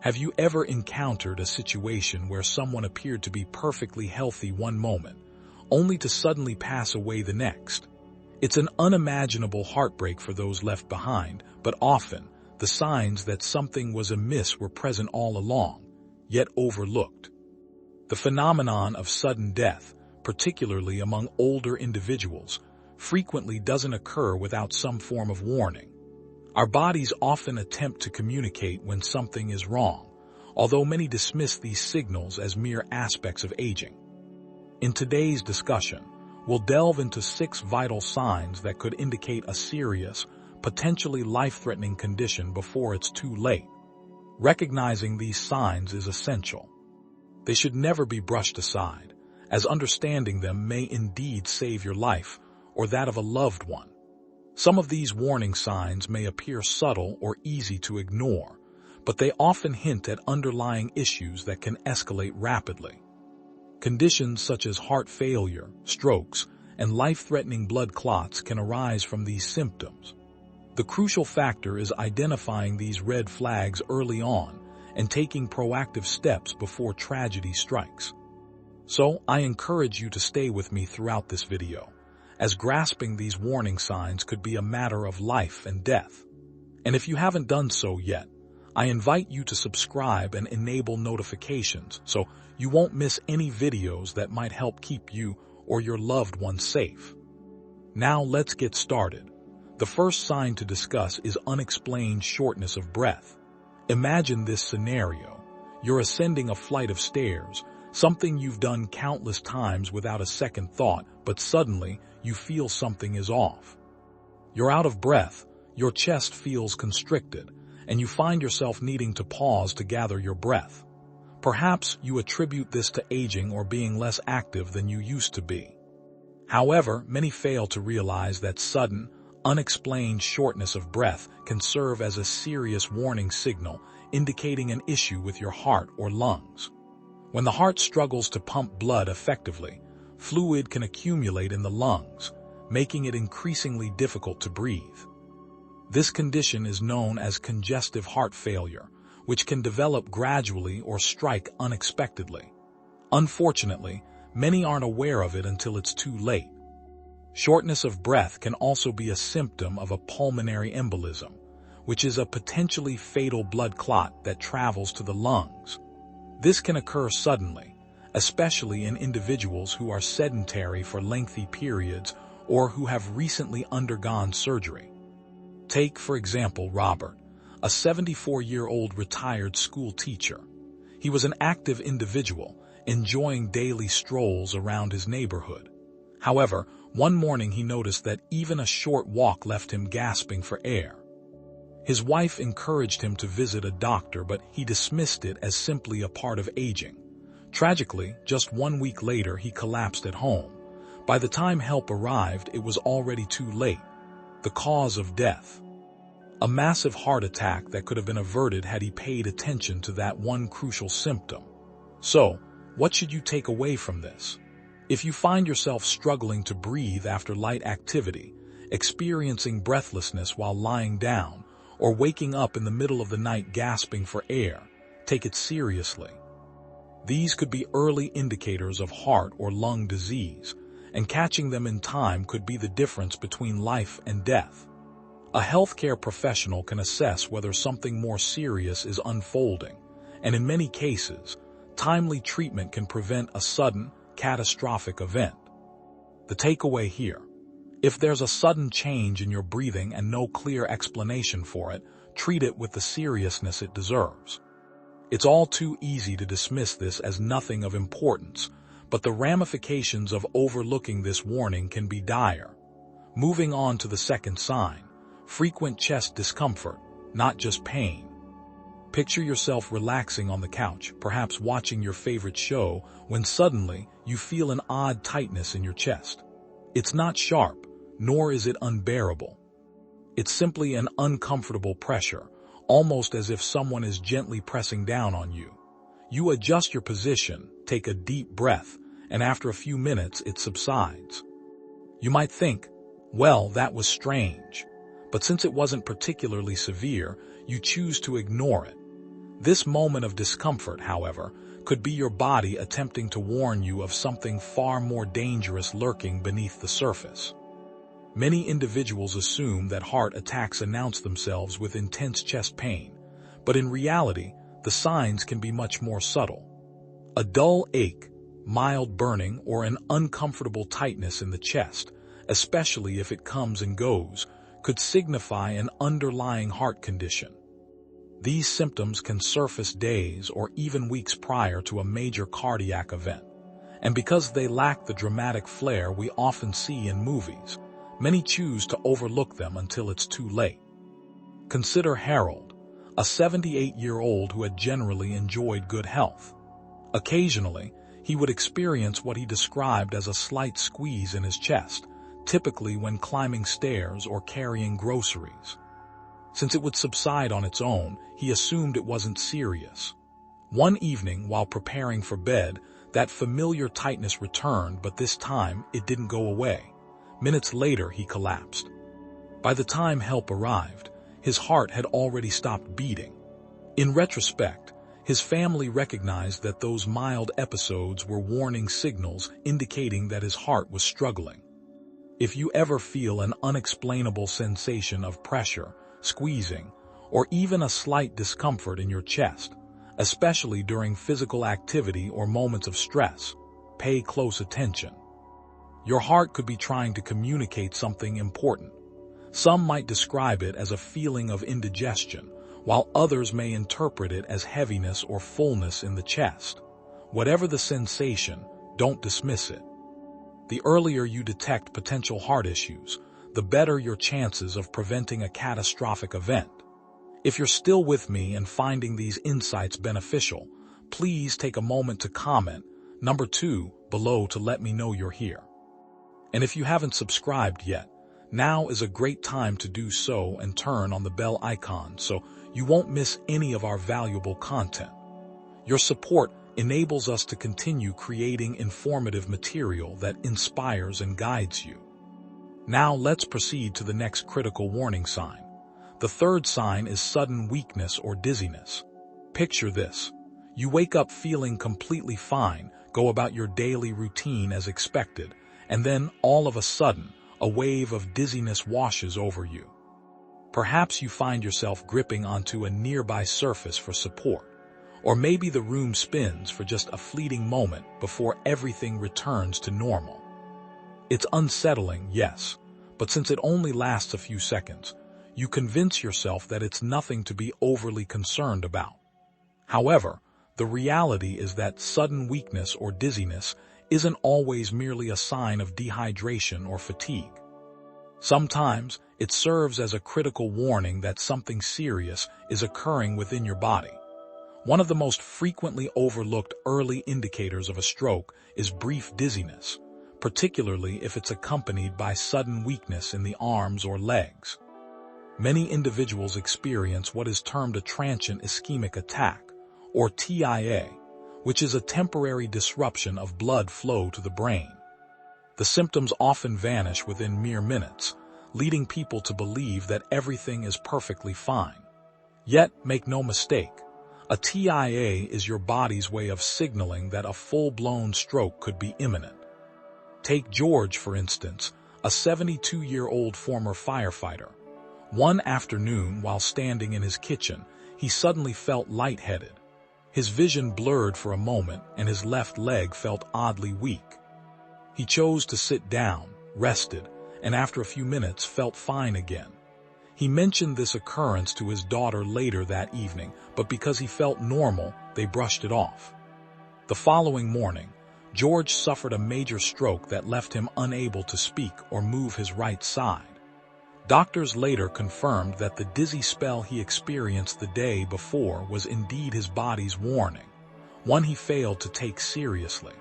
Have you ever encountered a situation where someone appeared to be perfectly healthy one moment, only to suddenly pass away the next? It's an unimaginable heartbreak for those left behind, but often, the signs that something was amiss were present all along, yet overlooked. The phenomenon of sudden death, particularly among older individuals, frequently doesn't occur without some form of warning. Our bodies often attempt to communicate when something is wrong, although many dismiss these signals as mere aspects of aging. In today's discussion, we'll delve into 6 vital signs that could indicate a serious, potentially life-threatening condition before it's too late. Recognizing these signs is essential. They should never be brushed aside, as understanding them may indeed save your life or that of a loved one. Some of these warning signs may appear subtle or easy to ignore, but they often hint at underlying issues that can escalate rapidly. Conditions such as heart failure, strokes, and life-threatening blood clots can arise from these symptoms. The crucial factor is identifying these red flags early on and taking proactive steps before tragedy strikes. So, I encourage you to stay with me throughout this video, as grasping these warning signs could be a matter of life and death. And if you haven't done so yet, I invite you to subscribe and enable notifications so you won't miss any videos that might help keep you or your loved ones safe. Now let's get started. The first sign to discuss is unexplained shortness of breath. Imagine this scenario. You're ascending a flight of stairs, something you've done countless times without a second thought, but suddenly you feel something is off. You're out of breath, your chest feels constricted, and you find yourself needing to pause to gather your breath. Perhaps you attribute this to aging or being less active than you used to be. However, many fail to realize that sudden, unexplained shortness of breath can serve as a serious warning signal indicating an issue with your heart or lungs. When the heart struggles to pump blood effectively, fluid can accumulate in the lungs, making it increasingly difficult to breathe. This condition is known as congestive heart failure, which can develop gradually or strike unexpectedly. Unfortunately, many aren't aware of it until it's too late. Shortness of breath can also be a symptom of a pulmonary embolism, which is a potentially fatal blood clot that travels to the lungs. This can occur suddenly, especially in individuals who are sedentary for lengthy periods or who have recently undergone surgery. Take, for example, Robert, a 74-year-old retired school teacher. He was an active individual, enjoying daily strolls around his neighborhood. However, one morning he noticed that even a short walk left him gasping for air. His wife encouraged him to visit a doctor, but he dismissed it as simply a part of aging. Tragically, just 1 week later, he collapsed at home. By the time help arrived, it was already too late. The cause of death: a massive heart attack that could have been averted had he paid attention to that one crucial symptom. So, what should you take away from this? If you find yourself struggling to breathe after light activity, experiencing breathlessness while lying down, or waking up in the middle of the night gasping for air, take it seriously. These could be early indicators of heart or lung disease, and catching them in time could be the difference between life and death. A healthcare professional can assess whether something more serious is unfolding, and in many cases, timely treatment can prevent a sudden, catastrophic event. The takeaway here: if there's a sudden change in your breathing and no clear explanation for it, treat it with the seriousness it deserves. It's all too easy to dismiss this as nothing of importance, but the ramifications of overlooking this warning can be dire. Moving on to the second sign: frequent chest discomfort, not just pain. Picture yourself relaxing on the couch, perhaps watching your favorite show, when suddenly you feel an odd tightness in your chest. It's not sharp, nor is it unbearable. It's simply an uncomfortable pressure, almost as if someone is gently pressing down on you. You adjust your position, take a deep breath, and after a few minutes it subsides. You might think, well, that was strange. But since it wasn't particularly severe, you choose to ignore it. This moment of discomfort, however, could be your body attempting to warn you of something far more dangerous lurking beneath the surface. Many individuals assume that heart attacks announce themselves with intense chest pain, but in reality, the signs can be much more subtle. A dull ache, mild burning, or an uncomfortable tightness in the chest, especially if it comes and goes, could signify an underlying heart condition. These symptoms can surface days or even weeks prior to a major cardiac event, and because they lack the dramatic flair we often see in movies, many choose to overlook them until it's too late. Consider Harold, a 78-year-old who had generally enjoyed good health. Occasionally, he would experience what he described as a slight squeeze in his chest, typically when climbing stairs or carrying groceries. Since it would subside on its own, he assumed it wasn't serious. One evening, while preparing for bed, that familiar tightness returned, but this time it didn't go away. Minutes later, he collapsed. By the time help arrived, his heart had already stopped beating. In retrospect, his family recognized that those mild episodes were warning signals indicating that his heart was struggling. If you ever feel an unexplainable sensation of pressure, squeezing, or even a slight discomfort in your chest, especially during physical activity or moments of stress, pay close attention. Your heart could be trying to communicate something important. Some might describe it as a feeling of indigestion, while others may interpret it as heaviness or fullness in the chest. Whatever the sensation, don't dismiss it. The earlier you detect potential heart issues, the better your chances of preventing a catastrophic event. If you're still with me and finding these insights beneficial, please take a moment to comment number 2 below to let me know you're here. And if you haven't subscribed yet, now is a great time to do so and turn on the bell icon so you won't miss any of our valuable content. Your support enables us to continue creating informative material that inspires and guides you. Now let's proceed to the next critical warning sign. The third sign is sudden weakness or dizziness. Picture this. You wake up feeling completely fine, go about your daily routine as expected, and then all of a sudden, a wave of dizziness washes over you. Perhaps you find yourself gripping onto a nearby surface for support, or maybe the room spins for just a fleeting moment before everything returns to normal. It's unsettling, yes, but since it only lasts a few seconds, you convince yourself that it's nothing to be overly concerned about. However, the reality is that sudden weakness or dizziness isn't always merely a sign of dehydration or fatigue. Sometimes, it serves as a critical warning that something serious is occurring within your body. One of the most frequently overlooked early indicators of a stroke is brief dizziness, particularly if it's accompanied by sudden weakness in the arms or legs. Many individuals experience what is termed a transient ischemic attack, or TIA, which is a temporary disruption of blood flow to the brain. The symptoms often vanish within mere minutes, leading people to believe that everything is perfectly fine. Yet, make no mistake, a TIA is your body's way of signaling that a full-blown stroke could be imminent. Take George, for instance, a 72-year-old former firefighter. One afternoon, while standing in his kitchen, he suddenly felt lightheaded. His vision blurred for a moment, and his left leg felt oddly weak. He chose to sit down, rested, and after a few minutes felt fine again. He mentioned this occurrence to his daughter later that evening, but because he felt normal, they brushed it off. The following morning, George suffered a major stroke that left him unable to speak or move his right side. Doctors later confirmed that the dizzy spell he experienced the day before was indeed his body's warning, one he failed to take seriously.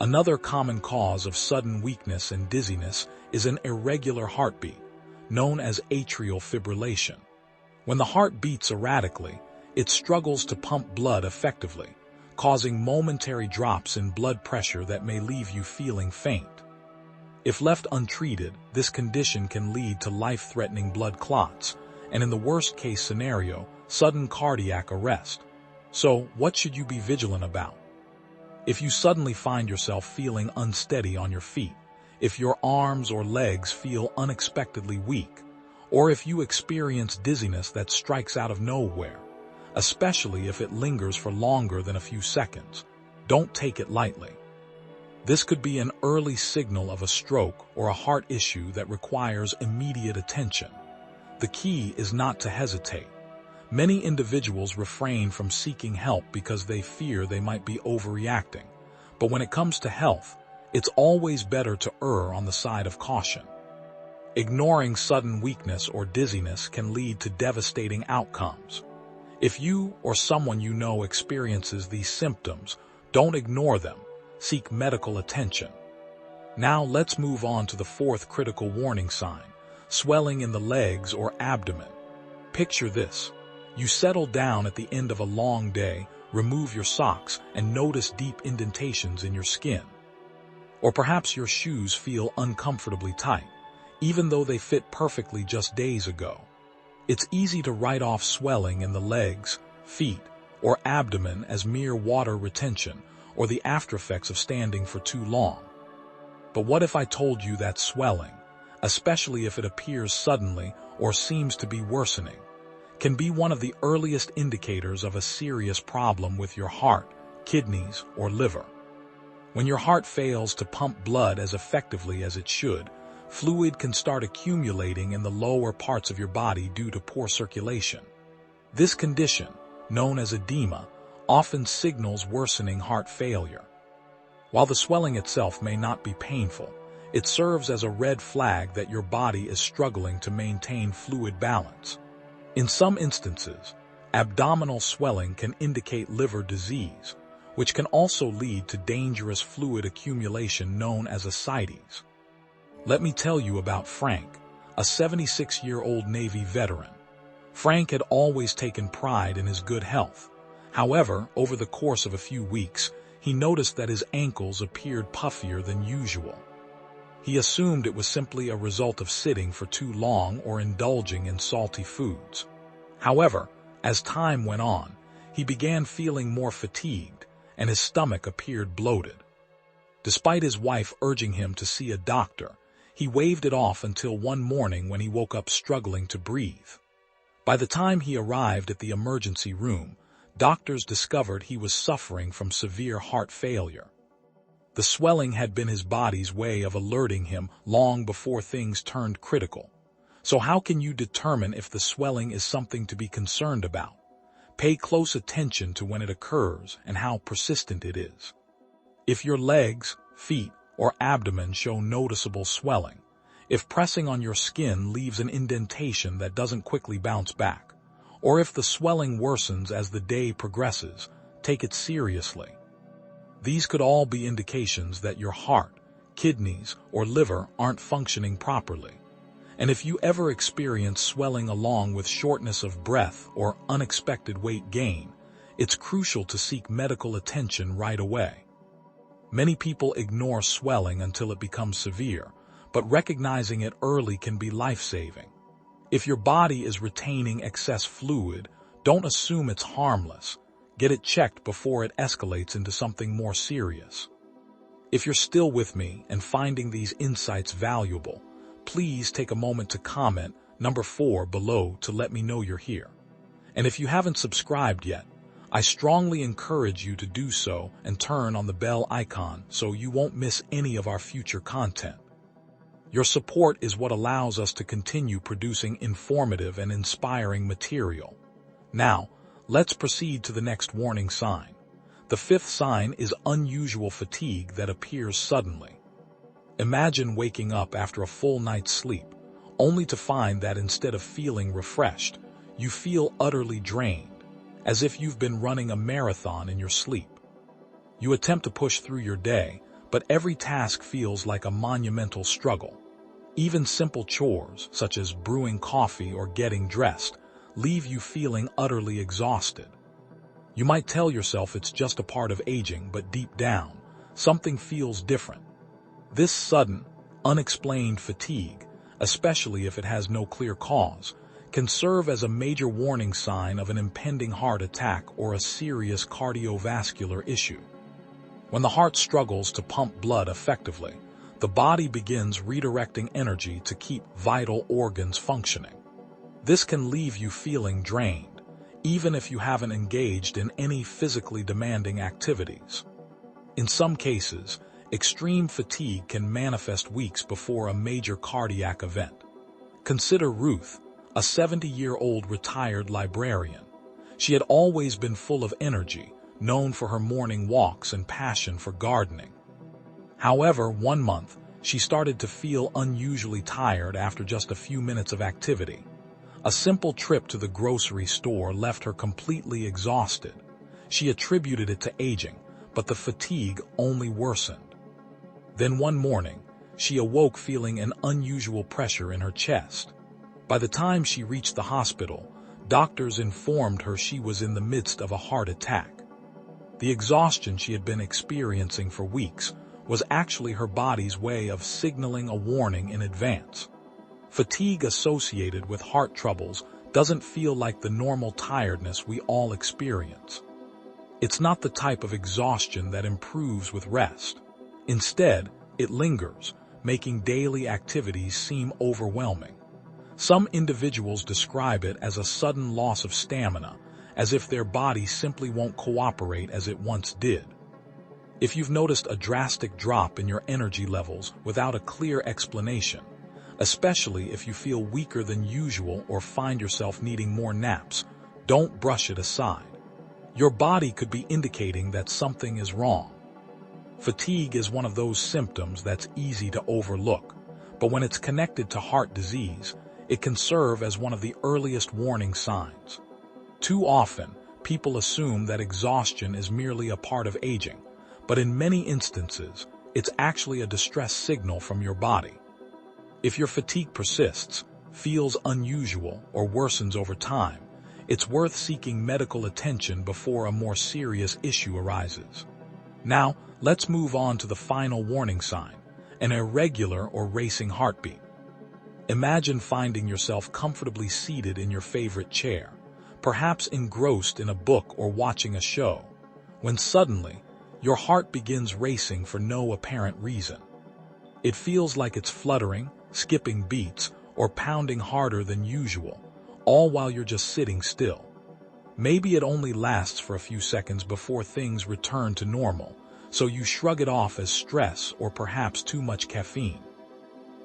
Another common cause of sudden weakness and dizziness is an irregular heartbeat, known as atrial fibrillation. When the heart beats erratically, it struggles to pump blood effectively, causing momentary drops in blood pressure that may leave you feeling faint. If left untreated, this condition can lead to life-threatening blood clots, and in the worst-case scenario, sudden cardiac arrest. So, what should you be vigilant about? If you suddenly find yourself feeling unsteady on your feet, if your arms or legs feel unexpectedly weak, or if you experience dizziness that strikes out of nowhere, especially if it lingers for longer than a few seconds, don't take it lightly. This could be an early signal of a stroke or a heart issue that requires immediate attention. The key is not to hesitate. Many individuals refrain from seeking help because they fear they might be overreacting. But when it comes to health, it's always better to err on the side of caution. Ignoring sudden weakness or dizziness can lead to devastating outcomes. If you or someone you know experiences these symptoms, don't ignore them. Seek medical attention. Now let's move on to the fourth critical warning sign, swelling in the legs or abdomen. Picture this. You settle down at the end of a long day, remove your socks, and notice deep indentations in your skin. Or perhaps your shoes feel uncomfortably tight, even though they fit perfectly just days ago. It's easy to write off swelling in the legs, feet, or abdomen as mere water retention, or the aftereffects of standing for too long. But what if I told you that swelling, especially if it appears suddenly or seems to be worsening, can be one of the earliest indicators of a serious problem with your heart, kidneys, or liver? When your heart fails to pump blood as effectively as it should, fluid can start accumulating in the lower parts of your body due to poor circulation. This condition, known as edema, often signals worsening heart failure. While the swelling itself may not be painful, it serves as a red flag that your body is struggling to maintain fluid balance. In some instances, abdominal swelling can indicate liver disease, which can also lead to dangerous fluid accumulation known as ascites. Let me tell you about Frank, a 76-year-old Navy veteran. Frank had always taken pride in his good health. However, over the course of a few weeks, he noticed that his ankles appeared puffier than usual. He assumed it was simply a result of sitting for too long or indulging in salty foods. However, as time went on, he began feeling more fatigued, and his stomach appeared bloated. Despite his wife urging him to see a doctor, he waved it off until one morning when he woke up struggling to breathe. By the time he arrived at the emergency room, doctors discovered he was suffering from severe heart failure. The swelling had been his body's way of alerting him long before things turned critical. So how can you determine if the swelling is something to be concerned about? Pay close attention to when it occurs and how persistent it is. If your legs, feet, or abdomen show noticeable swelling, if pressing on your skin leaves an indentation that doesn't quickly bounce back, or if the swelling worsens as the day progresses, take it seriously. These could all be indications that your heart, kidneys, or liver aren't functioning properly. And if you ever experience swelling along with shortness of breath or unexpected weight gain, it's crucial to seek medical attention right away. Many people ignore swelling until it becomes severe, but recognizing it early can be life-saving. If your body is retaining excess fluid, don't assume it's harmless. Get it checked before it escalates into something more serious. If you're still with me and finding these insights valuable, please take a moment to comment number 4 below to let me know you're here. And if you haven't subscribed yet, I strongly encourage you to do so and turn on the bell icon so you won't miss any of our future content. Your support is what allows us to continue producing informative and inspiring material. Now, let's proceed to the next warning sign. The fifth sign is unusual fatigue that appears suddenly. Imagine waking up after a full night's sleep, only to find that instead of feeling refreshed, you feel utterly drained, as if you've been running a marathon in your sleep. You attempt to push through your day, but every task feels like a monumental struggle. Even simple chores, such as brewing coffee or getting dressed, leave you feeling utterly exhausted. You might tell yourself it's just a part of aging, but deep down, something feels different. This sudden, unexplained fatigue, especially if it has no clear cause, can serve as a major warning sign of an impending heart attack or a serious cardiovascular issue. When the heart struggles to pump blood effectively, the body begins redirecting energy to keep vital organs functioning. This can leave you feeling drained, even if you haven't engaged in any physically demanding activities. In some cases, extreme fatigue can manifest weeks before a major cardiac event. Consider Ruth, a 70-year-old retired librarian. She had always been full of energy, known for her morning walks and passion for gardening. However, one month, she started to feel unusually tired after just a few minutes of activity. A simple trip to the grocery store left her completely exhausted. She attributed it to aging, but the fatigue only worsened. Then one morning, she awoke feeling an unusual pressure in her chest. By the time she reached the hospital, doctors informed her she was in the midst of a heart attack. The exhaustion she had been experiencing for weeks was actually her body's way of signaling a warning in advance. Fatigue associated with heart troubles doesn't feel like the normal tiredness we all experience. It's not the type of exhaustion that improves with rest. Instead, it lingers, making daily activities seem overwhelming. Some individuals describe it as a sudden loss of stamina, as if their body simply won't cooperate as it once did. If you've noticed a drastic drop in your energy levels without a clear explanation, especially if you feel weaker than usual or find yourself needing more naps, don't brush it aside. Your body could be indicating that something is wrong. Fatigue is one of those symptoms that's easy to overlook, but when it's connected to heart disease, it can serve as one of the earliest warning signs. Too often, people assume that exhaustion is merely a part of aging, but in many instances, it's actually a distress signal from your body. If your fatigue persists, feels unusual, or worsens over time, it's worth seeking medical attention before a more serious issue arises. Now, let's move on to the final warning sign, an irregular or racing heartbeat. Imagine finding yourself comfortably seated in your favorite chair, perhaps engrossed in a book or watching a show, when suddenly, your heart begins racing for no apparent reason. It feels like it's fluttering, skipping beats, or pounding harder than usual, all while you're just sitting still. Maybe it only lasts for a few seconds before things return to normal, so you shrug it off as stress or perhaps too much caffeine.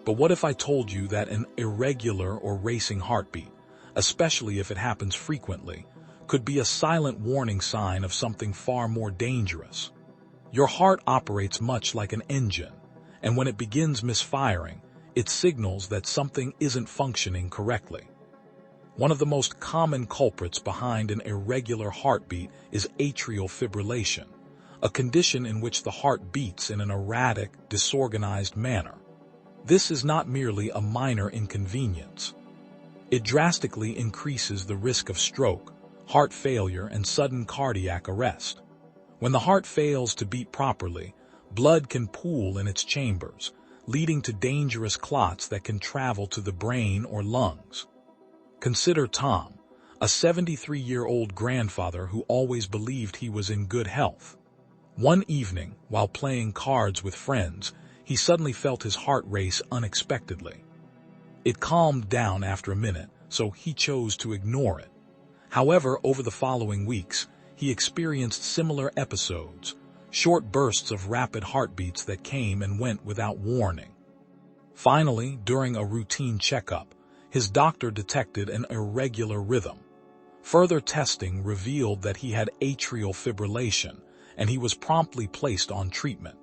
But what if I told you that an irregular or racing heartbeat, especially if it happens frequently, could be a silent warning sign of something far more dangerous? Your heart operates much like an engine, and when it begins misfiring, it signals that something isn't functioning correctly. One of the most common culprits behind an irregular heartbeat is atrial fibrillation, a condition in which the heart beats in an erratic, disorganized manner. This is not merely a minor inconvenience. It drastically increases the risk of stroke, heart failure, and sudden cardiac arrest. When the heart fails to beat properly, blood can pool in its chambers, leading to dangerous clots that can travel to the brain or lungs. Consider Tom, a 73-year-old grandfather who always believed he was in good health. One evening, while playing cards with friends, he suddenly felt his heart race unexpectedly. It calmed down after a minute, so he chose to ignore it. However, over the following weeks, he experienced similar episodes, short bursts of rapid heartbeats that came and went without warning. Finally, during a routine checkup, his doctor detected an irregular rhythm. Further testing revealed that he had atrial fibrillation, and he was promptly placed on treatment.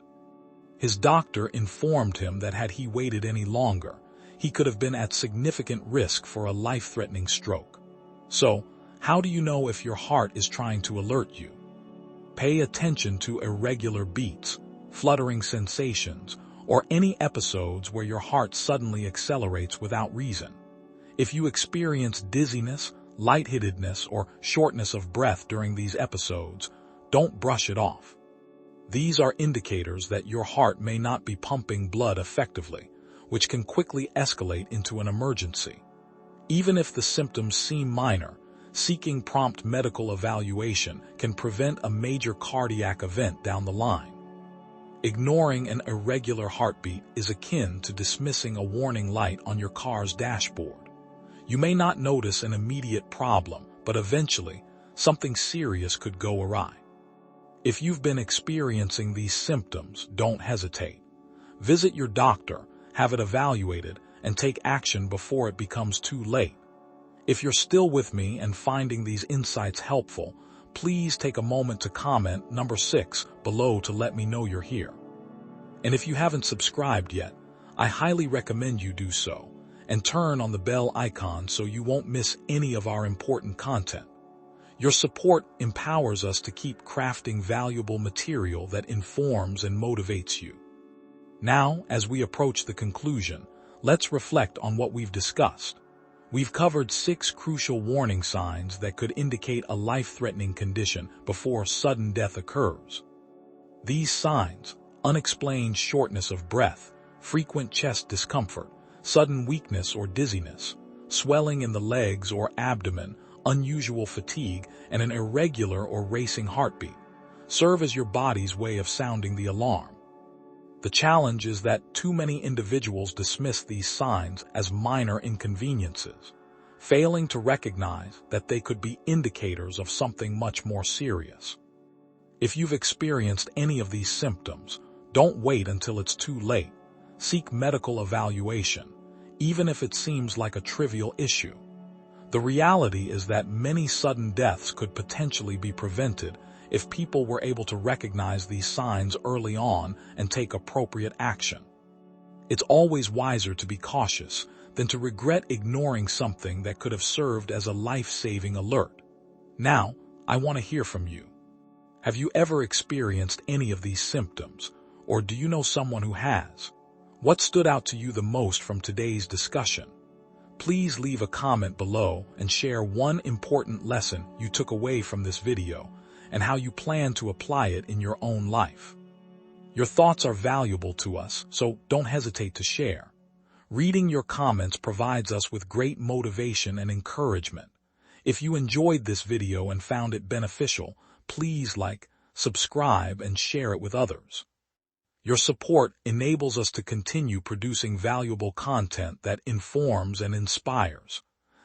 His doctor informed him that had he waited any longer, he could have been at significant risk for a life-threatening stroke. So, how do you know if your heart is trying to alert you? Pay attention to irregular beats, fluttering sensations, or any episodes where your heart suddenly accelerates without reason. If you experience dizziness, lightheadedness, or shortness of breath during these episodes, don't brush it off. These are indicators that your heart may not be pumping blood effectively, which can quickly escalate into an emergency. Even if the symptoms seem minor, seeking prompt medical evaluation can prevent a major cardiac event down the line. Ignoring an irregular heartbeat is akin to dismissing a warning light on your car's dashboard. You may not notice an immediate problem, but eventually, something serious could go awry. If you've been experiencing these symptoms, don't hesitate. Visit your doctor, have it evaluated, and take action before it becomes too late. If you're still with me and finding these insights helpful, please take a moment to comment number 6 below to let me know you're here. And if you haven't subscribed yet, I highly recommend you do so, and turn on the bell icon so you won't miss any of our important content. Your support empowers us to keep crafting valuable material that informs and motivates you. Now, as we approach the conclusion, let's reflect on what we've discussed. We've covered 6 crucial warning signs that could indicate a life-threatening condition before sudden death occurs. These signs, unexplained shortness of breath, frequent chest discomfort, sudden weakness or dizziness, swelling in the legs or abdomen, unusual fatigue, and an irregular or racing heartbeat, serve as your body's way of sounding the alarm. The challenge is that too many individuals dismiss these signs as minor inconveniences, failing to recognize that they could be indicators of something much more serious. If you've experienced any of these symptoms, don't wait until it's too late. Seek medical evaluation, even if it seems like a trivial issue. The reality is that many sudden deaths could potentially be prevented if people were able to recognize these signs early on and take appropriate action. It's always wiser to be cautious than to regret ignoring something that could have served as a life-saving alert. Now, I want to hear from you. Have you ever experienced any of these symptoms, or do you know someone who has? What stood out to you the most from today's discussion? Please leave a comment below and share one important lesson you took away from this video and how you plan to apply it in your own life. Your thoughts are valuable to us, so don't hesitate to share. Reading your comments provides us with great motivation and encouragement. If you enjoyed this video and found it beneficial, please like, subscribe, and share it with others. Your support enables us to continue producing valuable content that informs and inspires.